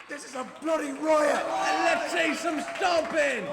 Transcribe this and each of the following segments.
This is a bloody riot! And let's see some stomping!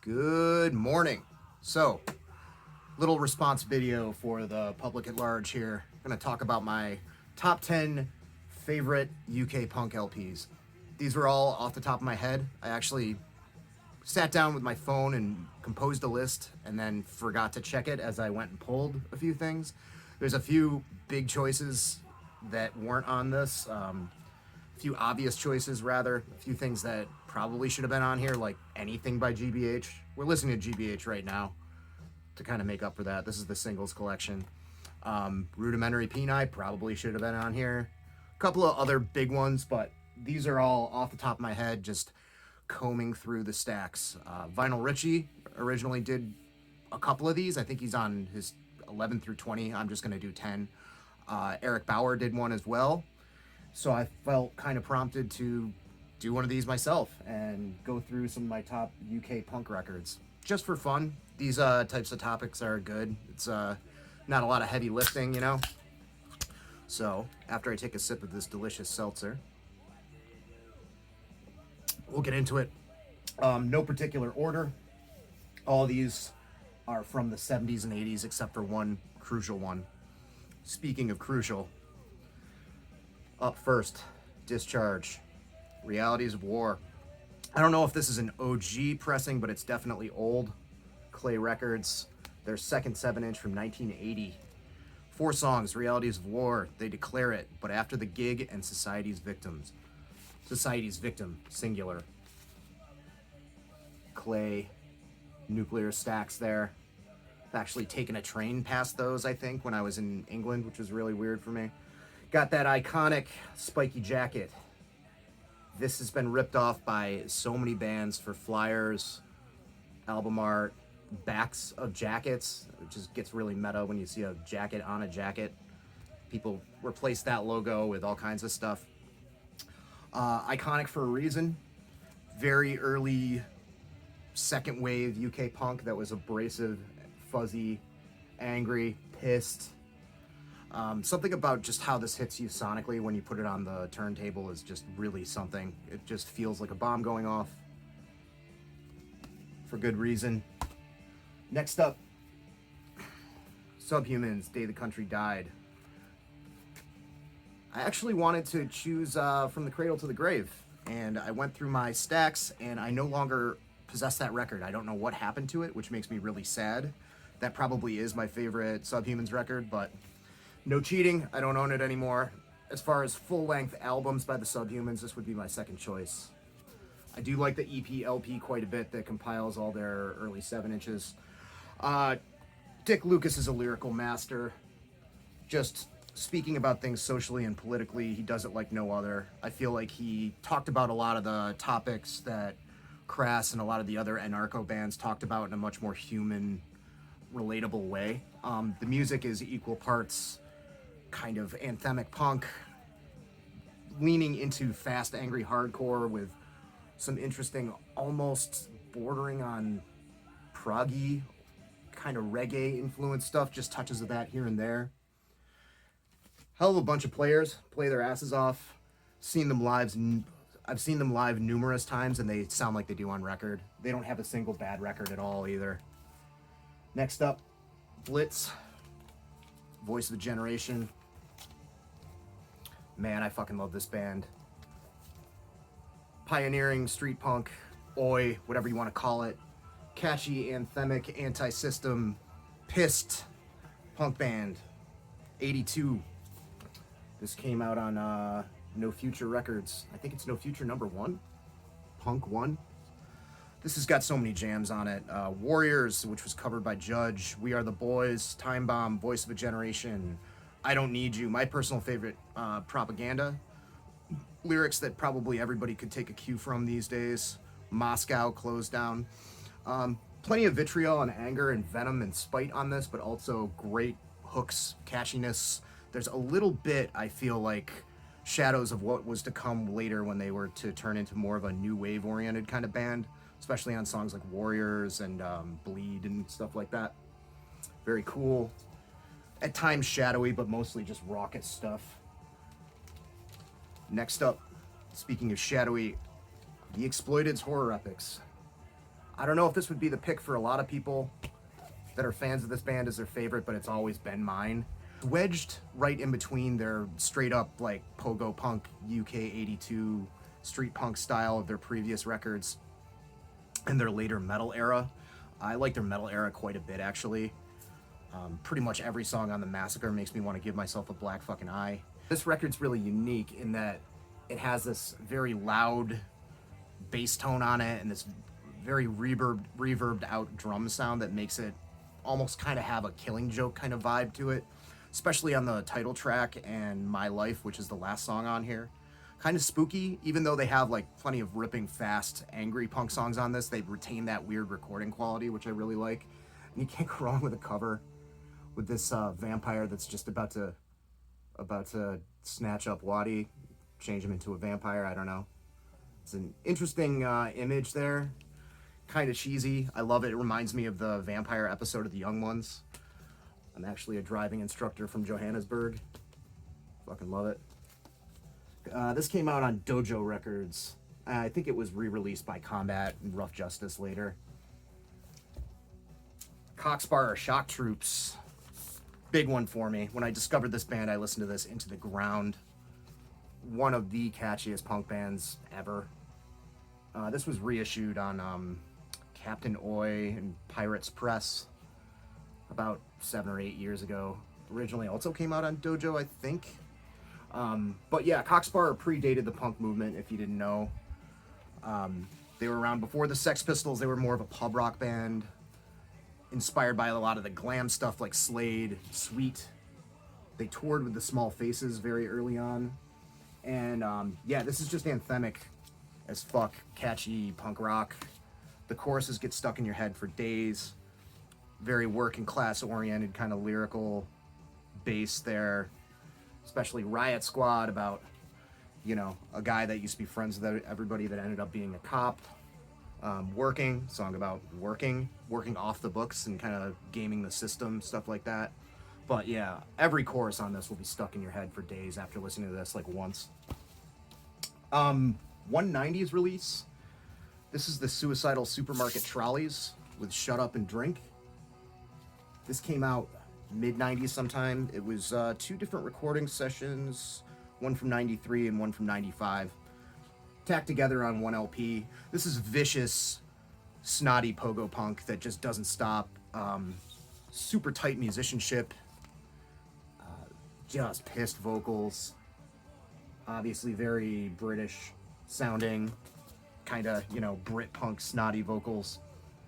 Good morning. So, little response video for the public at large here. I'm going to talk about my top 10 favorite UK punk LPs. These were all off the top of my head. I actually sat down with my phone and composed a list and then forgot to check it as I went and pulled a few things. There's a few big choices that weren't on this. A few obvious choices, rather. A few things that probably should have been on here, like anything by GBH. We're listening to GBH right now to kind of make up for that. This is the singles collection. Rudimentary Peni probably should have been on here. A couple of other big ones, but these are all off the top of my head, just combing through the stacks. Vinyl Richie originally did a couple of these. I think he's on his 11 through 20. I'm just going to do 10. Eric Bauer did one as well. So I felt kind of prompted to do one of these myself and go through some of my top UK punk records. Just for fun. These types of topics are good. It's not a lot of heavy lifting, you know? So after I take a sip of this delicious seltzer, we'll get into it. No particular order. All these are from the 70s and 80s except for one crucial one. Speaking of crucial, up first, Discharge, Realities of War. I don't know if this is an OG pressing, but it's definitely old. Clay Records, their second 7-inch from 1980. 4 songs, Realities of War, They Declare It, But After the Gig, and Society's Victims. Society's Victim, singular. Clay, nuclear stacks there. I've actually taken a train past those, I think, when I was in England, which was really weird for me. Got that iconic spiky jacket. This has been ripped off by so many bands for flyers, album art, backs of jackets. It just gets really meta when you see a jacket on a jacket. People replace that logo with all kinds of stuff. Iconic for a reason. Very early second wave UK punk that was abrasive, fuzzy, angry, pissed. Something about just how this hits you sonically when you put it on the turntable is just really something. It just feels like a bomb going off for good reason. Next up, Subhumans, Day the Country Died. I actually wanted to choose From the Cradle to the Grave, and I went through my stacks and I no longer possess that record. I don't know what happened to it, which makes me really sad. That probably is my favorite Subhumans record, but no cheating, I don't own it anymore. As far as full-length albums by the Subhumans, this would be my second choice. I do like the EP LP quite a bit that compiles all their early 7-inches. Dick Lucas is a lyrical master. Just speaking about things socially and politically, he does it like no other. I feel like he talked about a lot of the topics that Crass and a lot of the other anarcho bands talked about in a much more human, relatable way. The music is equal parts kind of anthemic punk, leaning into fast, angry hardcore with some interesting, almost bordering on proggy, kind of reggae influenced stuff, just touches of that here and there. Hell of a bunch of players, play their asses off. I've seen them live numerous times and they sound like they do on record. They don't have a single bad record at all either. Next up, Blitz, Voice of a Generation. Man, I fucking love this band. Pioneering street punk, oi, whatever you want to call it. Catchy, anthemic, anti-system, pissed punk band. 82. This came out on No Future Records. I think it's No Future #1. Punk 1. This has got so many jams on it. Warriors, which was covered by Judge. We Are the Boys. Time Bomb. Voice of a Generation. I Don't Need You. My personal favorite, Propaganda. lyrics that probably everybody could take a cue from these days. Moscow closed down. Plenty of vitriol and anger and venom and spite on this, but also great hooks, catchiness. There's a little bit, I feel like, shadows of what was to come later when they were to turn into more of a new wave oriented kind of band, especially on songs like Warriors and Bleed and stuff like that. Very cool. At times shadowy, but mostly just raucous stuff. Next up, speaking of shadowy, the Exploited's horror epics. I don't know if this would be the pick for a lot of people that are fans of this band as their favorite, but it's always been mine. Wedged right in between their straight up like pogo punk UK 82 street punk style of their previous records and their later metal era. I like their metal era quite a bit, actually. Pretty much every song on the Massacre makes me want to give myself a black fucking eye. This record's really unique in that it has this very loud bass tone on it and this very reverbed out drum sound that makes it almost kind of have a Killing Joke kind of vibe to it, especially on the title track and My Life, which is the last song on here. Kind of spooky, even though they have like plenty of ripping, fast, angry punk songs on this. They retain that weird recording quality, which I really like. And you can't go wrong with a cover with this vampire that's just about to snatch up Waddy, change him into a vampire. I don't know. It's an interesting image there. Kind of cheesy. I love it. It reminds me of the vampire episode of The Young Ones. I'm actually a driving instructor from Johannesburg. Fucking love it. This came out on Dojo Records. I think it was re-released by Combat and Rough Justice later. Coxbar Shock Troops. Big one for me. When I discovered this band, I listened to this into the ground. One of the catchiest punk bands ever. This was reissued on Captain Oi and Pirates Press about 7 or 8 years ago. Originally also came out on Dojo, I think. But yeah, Coxbar predated the punk movement, if you didn't know. They were around before the Sex Pistols. They were more of a pub rock band, inspired by a lot of the glam stuff like Slade, Sweet. They toured with the Small Faces very early on. And yeah, this is just anthemic as fuck, catchy punk rock. The choruses get stuck in your head for days. Very working class oriented kind of lyrical bass there, especially Riot Squad about, you know, a guy that used to be friends with everybody that ended up being a cop. Working, song about working off the books and kind of gaming the system, stuff like that. But yeah, every chorus on this will be stuck in your head for days after listening to this like once. 190's release. This is the Suicidal Supermarket Trolleys with Shut Up and Drink. This came out mid-90s sometime. It was 2 different recording sessions, one from 93 and one from 95. Tacked together on 1 LP. This is vicious, snotty pogo punk that just doesn't stop. Super tight musicianship. Just pissed vocals. Obviously very British sounding. Kind of, you know, Brit punk snotty vocals.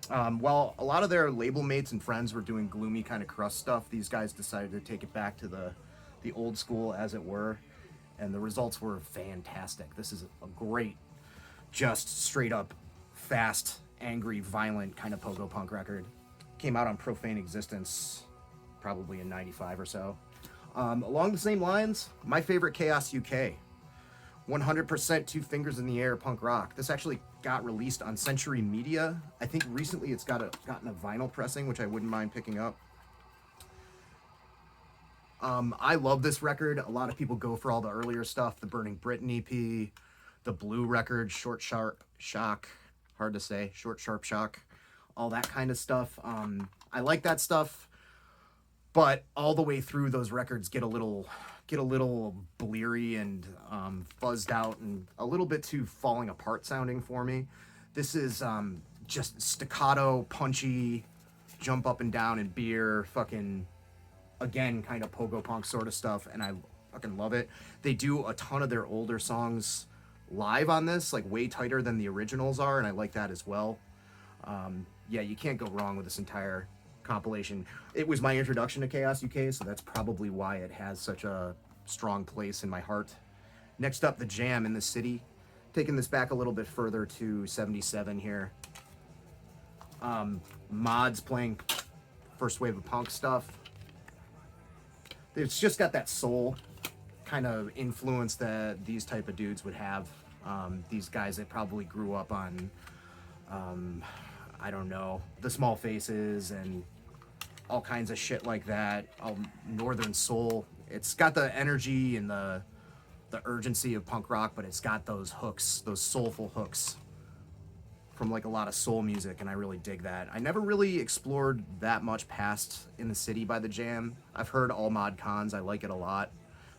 While a lot of their label mates and friends were doing gloomy kind of crust stuff, these guys decided to take it back to the old school, as it were. And the results were fantastic. This is a great, just straight up, fast, angry, violent kind of pogo punk record. Came out on Profane Existence, probably in 95 or so. Along the same lines, my favorite Chaos UK. 100% 2 fingers in the air punk rock. This actually got released on Century Media. I think recently it's gotten a vinyl pressing, which I wouldn't mind picking up. I love this record. A lot of people go for all the earlier stuff, the Burning Britain EP, the Blue record, Short Sharp Shock, hard to say, Short Sharp Shock, all that kind of stuff. I like that stuff, but all the way through those records get a little bleary and fuzzed out and a little bit too falling apart sounding for me. This is just staccato, punchy, jump up and down and beer, fucking, again, kind of pogo punk sort of stuff, and I fucking love it. They do a ton of their older songs live on this, like way tighter than the originals are, and I like that as well. Yeah, you can't go wrong with this entire compilation. It was my introduction to Chaos UK, so that's probably why it has such a strong place in my heart Next up, the Jam in the City. Taking this back a little bit further to 77 here. Mods playing first wave of punk stuff. It's just got that soul kind of influence that these type of dudes would have. These guys that probably grew up on, I don't know, the Small Faces and all kinds of shit like that. Northern soul. It's got the energy and the urgency of punk rock, but it's got those hooks, those soulful hooks from like a lot of soul music, and I really dig that. I never really explored that much past In the City by the Jam. I've heard all Mod Cons, I like it a lot,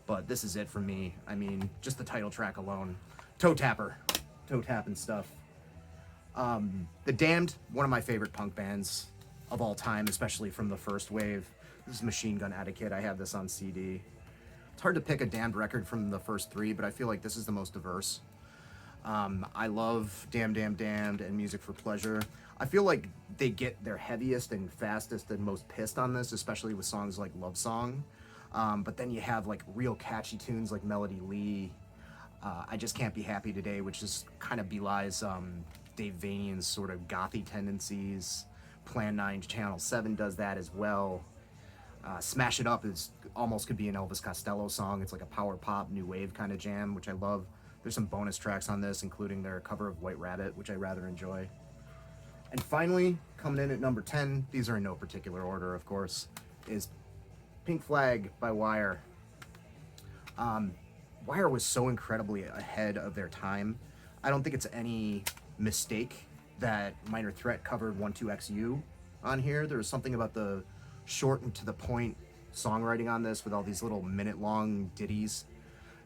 but this is it for me. I mean, just the title track alone. Toe tapping stuff. The Damned, one of my favorite punk bands of all time, especially from the first wave. This is Machine Gun Etiquette. I have this on CD. It's hard to pick a Damned record from the first three, but I feel like this is the most diverse. I love Damn Damn Damned and Music for Pleasure. I feel like they get their heaviest and fastest and most pissed on this, especially with songs like Love Song. But then you have like real catchy tunes like Melody Lee. I Just Can't Be Happy Today, which just kind of belies Dave Vanian's sort of gothy tendencies. Plan 9 Channel 7 does that as well. Smash It Up is almost could be an Elvis Costello song. It's like a power pop new wave kind of jam, which I love. There's some bonus tracks on this, including their cover of White Rabbit, which I rather enjoy. And finally, coming in at number 10, these are in no particular order, of course, is Pink Flag by Wire. Wire was so incredibly ahead of their time. I don't think it's any mistake that Minor Threat covered 12XU on here. There was something about the short and to the point songwriting on this with all these little minute-long ditties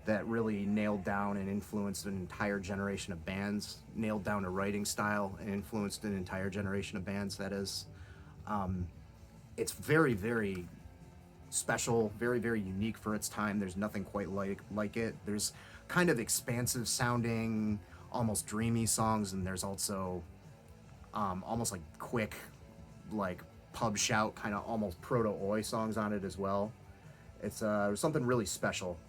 that really nailed down and influenced an entire generation of bands, nailed down a writing style and influenced an entire generation of bands, that is. It's very, very special, very, very unique for its time. There's nothing quite like it. There's kind of expansive sounding, almost dreamy songs, and there's also almost like quick, like pub shout, kind of almost proto-oi songs on it as well. It's something really special.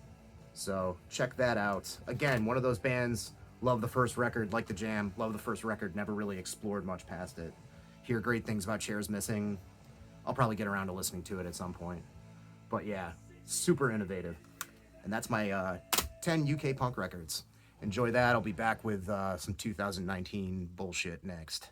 So check that out. Again, one of those bands, love the first record, like the Jam, love the first record, never really explored much past it. Hear great things about Chairs Missing. I'll probably get around to listening to it at some point. But yeah, super innovative. And that's my 10 UK punk records. Enjoy that. I'll be back with some 2019 bullshit next.